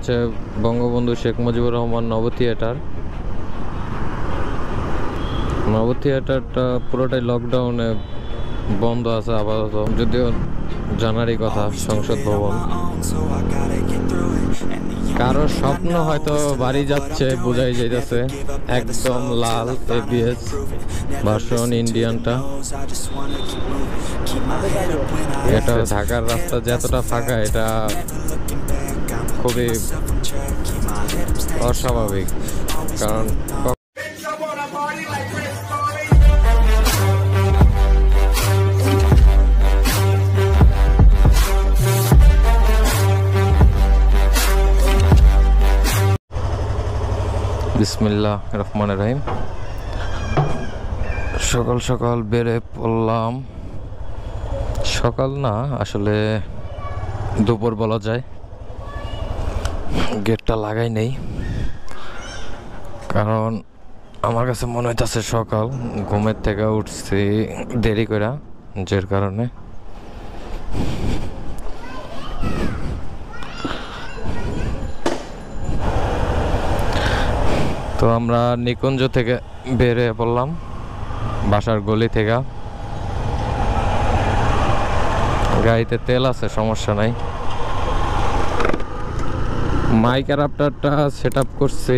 হচ্ছে বঙ্গবন্ধু শেখ মুজিবুর রহমান নব থিয়েটার। নব থিয়েটারটা পুরোটাই লকডাউনে বন্ধ আছে আপাতত, যদিও জানারই কথা সংসদ ভবন। কারো স্বপ্ন হয়তো বাড়ি যাচ্ছে, বোঝাই যাইতেছে একদম লাল এবিএস ভার্সন ইন্ডিয়ানটা। এটা ঢাকার রাস্তা যতটা ফাঁকা, এটা খুবই অস্বাভাবিক, কারণ বিসমিল্লাহ রহমান রহিম। সকাল সকাল বেড়ে পড়লাম, সকাল না আসলে দুপুর বলা যায়। গেটটা লাগাই নেই, কারণ আমার কাছে মনে হইতেছে সকাল, ঘুমের থেকে উঠছি দেরি করে, যার কারণে। তো আমরা নিকুঞ্জ থেকে বেরিয়ে পড়লাম, বাসার গলি থেকে। গাড়িতে তেল আছে, সমস্যা নাই। মাইক অ্যাডাপ্টারটা সেট আপ করছি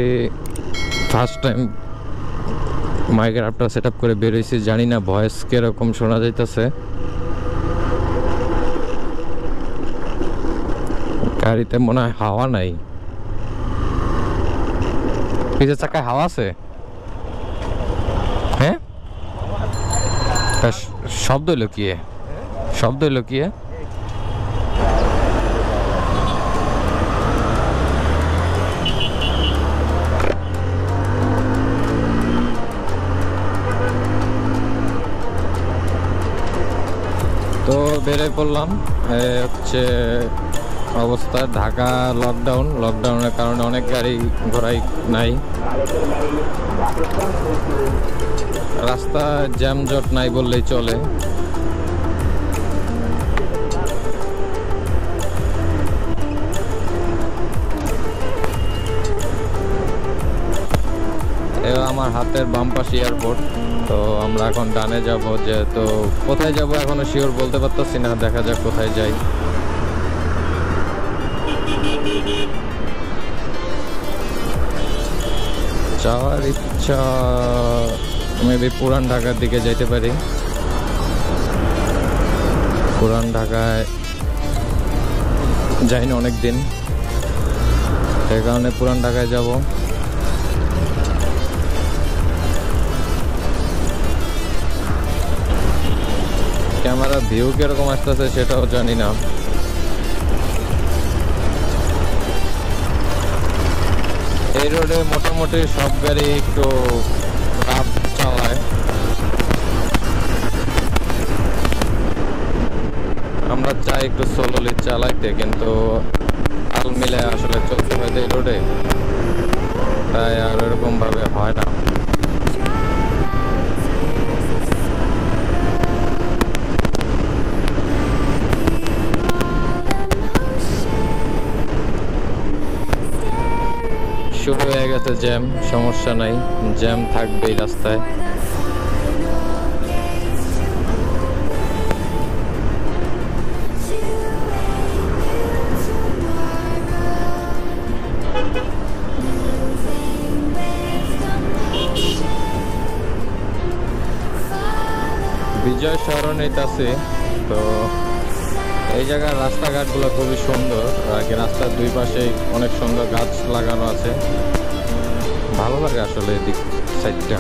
first time. Mic adapter set up করে বেরোইছি, জানি না ভয়েস কিরকম শোনা যাইতেছে। গাড়িতে মনে হয় হাওয়া নাই, পিছের চাকায় হাওয়া আছে। হ্যাঁ, শব্দ লুকিয়ে, শব্দ লুকিয়ে। তো বেরিয়ে পড়লাম, হচ্ছে অবস্থা। ঢাকা লকডাউনের কারণে অনেক গাড়ি ঘোড়াই নাই, রাস্তা জ্যামজট নাই বললেই চলে। আমার হাতের বাম পাশে এয়ারপোর্ট। তো আমরা এখন ডানে যাব, যেহেতু কোথায় যাব এখনো শিওর বলতে পারতেছি না, দেখা যাক কোথায় যাই। যাওয়ার ইচ্ছা মেবি পুরান ঢাকার দিকে যাইতে পারি। পুরান ঢাকায় যাইনি অনেকদিন, সেই কারণে পুরান ঢাকায় যাব। ক্যামেরা ভিউ কিরকম আসতেছে সেটাও জানি না। এই রোডে মোটামুটি সব গাড়ি একটু রাফ চালায়, আমরা চাই একটু স্লোলি চালাইতে, কিন্তু তাল মিলে আসলে চলতে হয় এই রোডে, তাই আর এরকম ভাবে হয় না। শুরু হয়ে গেছে জ্যাম, সমস্যা নাই, জ্যাম থাকবেই রাস্তায়। বিজয় সরণিতে আছে, তো এই জায়গার রাস্তাঘাটগুলো খুবই সুন্দর, আর কি রাস্তার দুই পাশে অনেক সুন্দর গাছ লাগানো আছে, ভালো লাগে আসলে এদিক সাইডটা।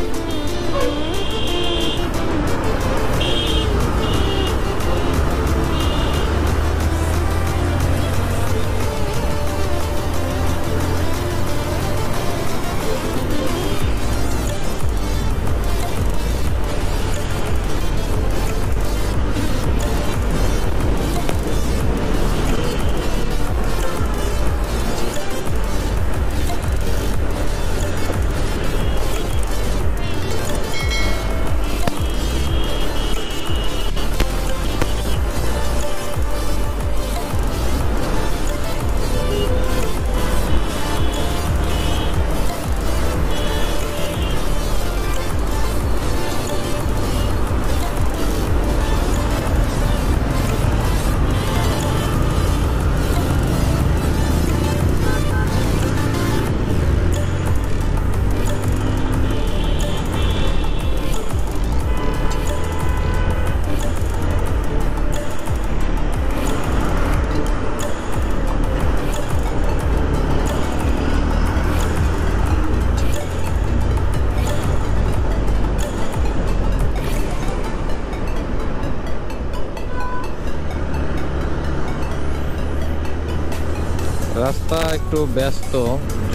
রাস্তা একটু ব্যস্ত,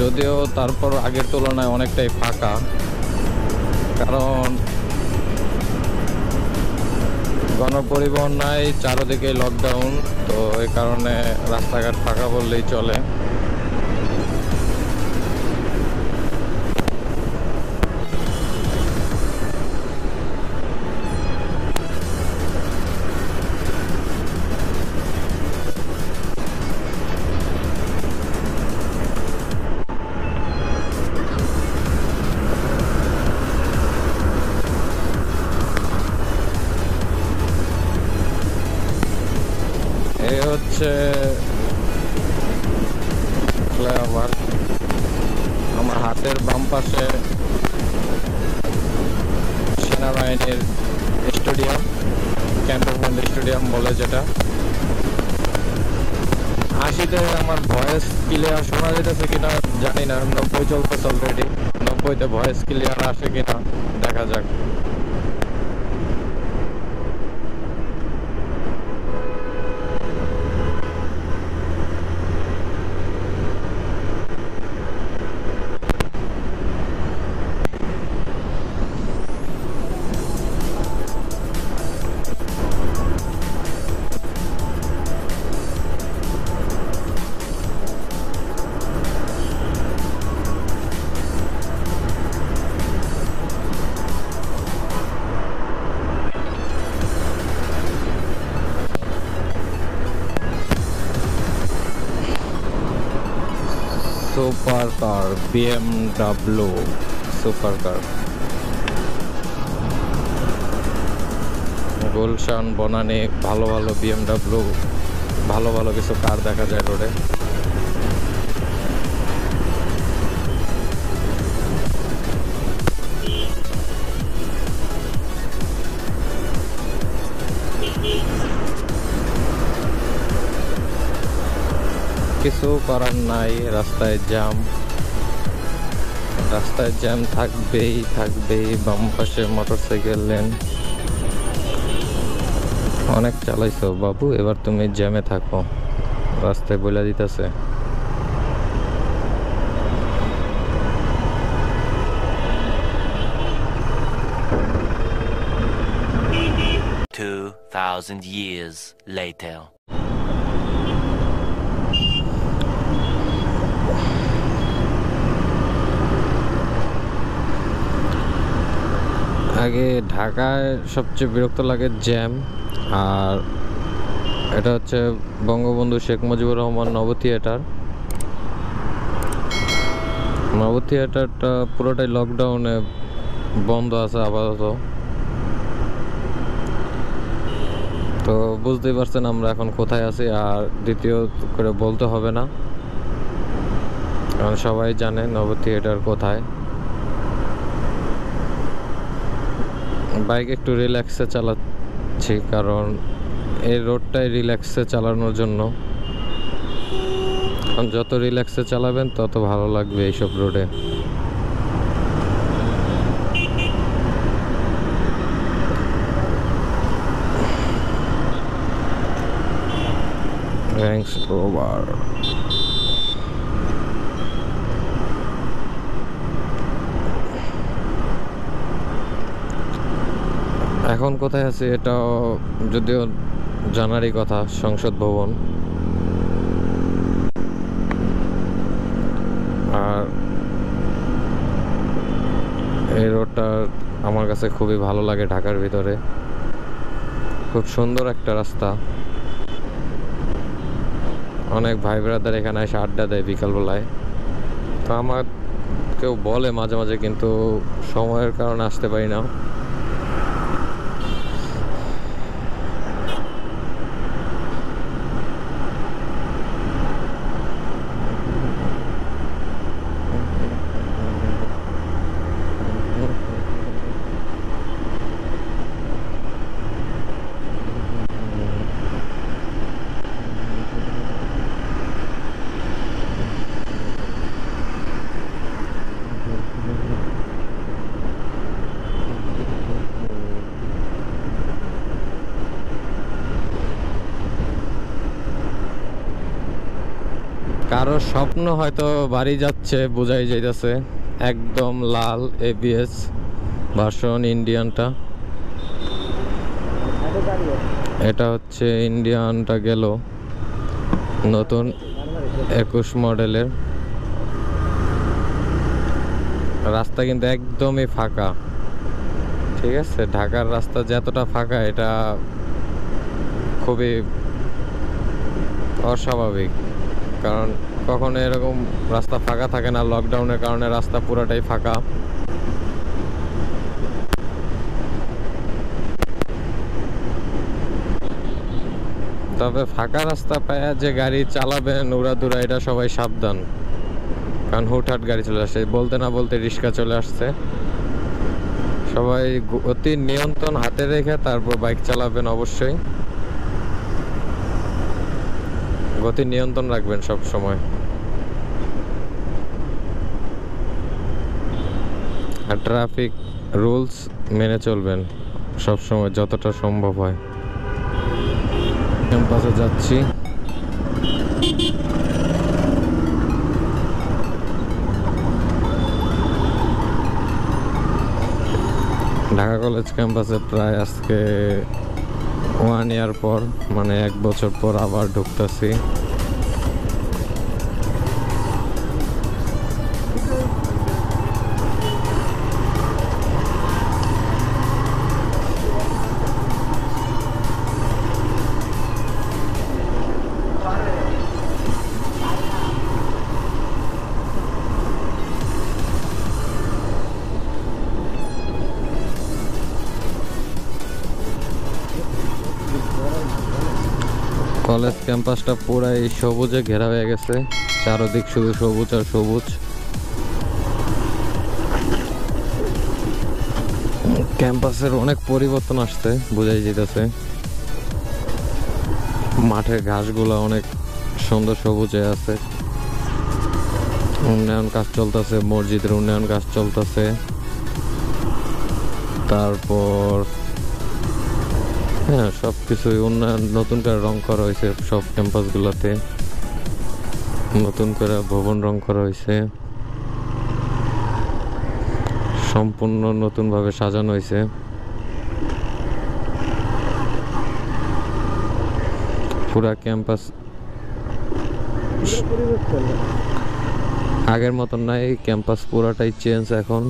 যদিও তারপর আগের তুলনায় অনেকটাই ফাঁকা, কারণ গণপরিবহন নাই, চারদিকে লকডাউন। তো এই কারণে রাস্তাঘাট ফাঁকা বললেই চলে। এই হচ্ছে ফ্লাইওভার। আমার হাতের বাম পাশে সেনাবাহিনীর স্টেডিয়াম, ক্যান্টনমেন্ট স্টেডিয়াম বলে যেটা। 80-তে আমার ভয়েস ক্লিয়ার শোনা যেতেছে কিনা জানি না, 90 চলতেছে অলরেডি। 90-তে ভয়েস ক্লিয়ার আসে কিনা দেখা যাক। Super car, BMW super car. Gulshan, Banani ভালো ভালো BMW, ভালো ভালো কিছু কার দেখা যায় রোডে। কিছু করার নাই, রাস্তায় জ্যাম। রাস্তায় জ্যাম থাকবেই থাকবেই। বাম পাশে মোটরসাইকেল লেন। অনেক চালাইছো বাবু, এবার তুমি জ্যামে থাকো, রাস্তায় বইলা দিতেছে। years later. আগে ঢাকায় সবচেয়ে বিরক্ত লাগে জ্যাম। আর এটা হচ্ছে বঙ্গবন্ধু শেখ মুজিবুর রহমান নব থিয়েটার। নব থিয়েটারটা পুরোটাই লকডাউনে বন্ধ আছে আপাতত। তো বুঝতেই পারছেন আমরা এখন কোথায় আছি। আর দ্বিতীয় করে বলতে হবে না, কারণ সবাই জানে নব থিয়েটার কোথায়। বাইক একটু রিল্যাক্সে চালাচ্ছি, কারণ এই রোডটাই রিল্যাক্সে চালানোর জন্য। কারণ যত রিল্যাক্সে চালাবেন তত ভালো লাগবে এইসব রোডে। Thanks over. এখন কোথায় আছি এটাও যদিও জানারই কথা, সংসদ ভবন। আর এই রোডটা আমার কাছে খুবই ভালো লাগে ঢাকার ভিতরে। খুব সুন্দর একটা রাস্তা। অনেক ভাই ব্রাদার এখানে এসে আড্ডা দেয় বিকালবেলায়। তো আমার কেউ বলে মাঝে মাঝে, কিন্তু সময়ের কারণে আসতে পারি না। কারো স্বপ্ন হয়তো বাড়ি যাচ্ছে, বোঝাই যাইতেছে। একদম লাল এবিএস ভার্সন ইন্ডিয়ানটা। এটা হচ্ছে ইন্ডিয়ানটা গেল নতুন 21 মডেলের। রাস্তা কিন্তু একদমই ফাঁকা, ঠিক আছে। ঢাকার রাস্তা যতটা ফাঁকা, এটা খুবই অস্বাভাবিক, কারণ কখনো এরকম রাস্তা ফাঁকা থাকে না। লকডাউনের কারণে রাস্তা পুরোটাই ফাঁকা। তবে ফাঁকা রাস্তা পায় যে গাড়ি চালাবেন উড়াধুরা, এটা সবাই সাবধান, কারণ হুটহাট গাড়ি চলে আসছে। বলতে না বলতে রিক্সা চলে আসছে। সবাই গতি নিয়ন্ত্রণ হাতে রেখে তারপর বাইক চালাবেন। অবশ্যই গতি নিয়ন্ত্রণ রাখবেন সব সময়। আর ট্রাফিক রুলস মেনে চলবেন সব সময় যতটা সম্ভব হয়। ক্যাম্পাসে যাচ্ছি। ঢাকা কলেজ ক্যাম্পাসে প্রায় আজকে 1 ইয়ার পর, মানে 1 বছর পর আবার ঢুকতেছি। কলেজ ক্যাম্পাসটা পুরাই সবুজে ঘেরা হয়ে গেছে, চারদিক শুধু সবুজ আর সবুজ। ক্যাম্পাসের অনেক পরিবর্তন আসছে, বোঝাই যেতেছে। মাঠের ঘাসগুলো অনেক সুন্দর সবুজে আছে। উন্নয়ন কাজ চলতেছে, মসজিদের উন্নয়ন কাজ চলতেছে। তারপর হ্যাঁ, সবকিছুই উন্নয়ন, নতুন করে রং করা হয়েছে সব ক্যাম্পাসগুলোতে, নতুন করে ভবন রং করা হয়েছে, সম্পূর্ণ নতুনভাবে সাজানো হয়েছে। পুরা ক্যাম্পাস আগের মতন নাই, ক্যাম্পাস পুরাটাই চেঞ্জ এখন।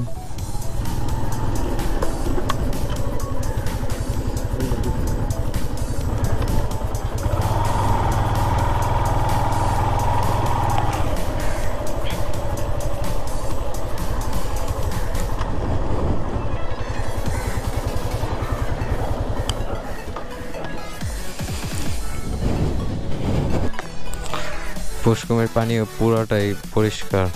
পুষ্কুমের পানিও পুরোটাই পরিষ্কার।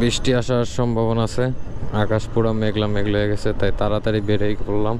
বৃষ্টি আসার সম্ভাবনা আছে, আকাশ পুরো মেঘলা মেঘলা হয়ে গেছে, তাই তাড়াতাড়ি বেরিয়ে পড়লাম।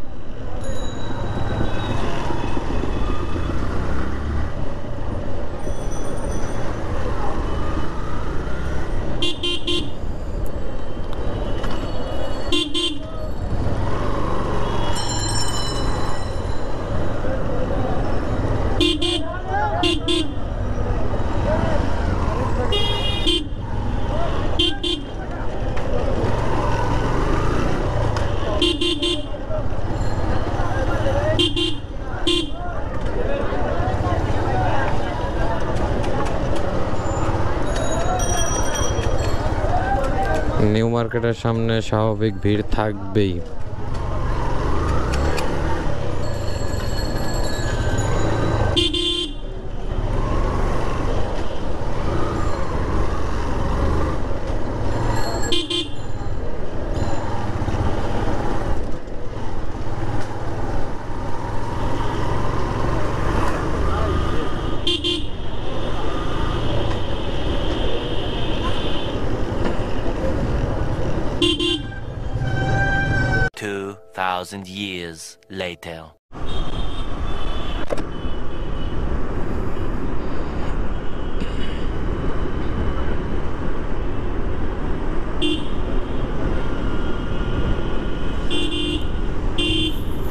নিউ মার্কেটের সামনে স্বাভাবিক ভিড় থাকবেই। 2,000 years later.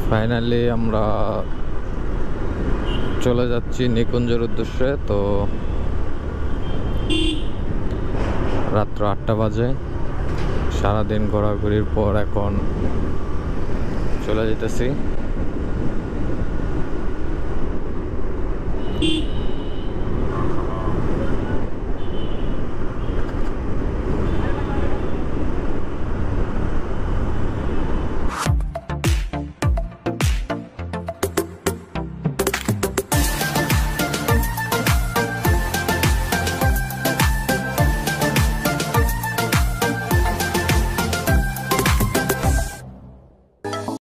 ফাইনালি আমরা চলে যাচ্ছি নিকুঞ্জের উদ্দেশ্যে। তো রাত্র 8টা বাজে, সারাদিন ঘোরাঘুরির পর এখন চলে যেতেছি।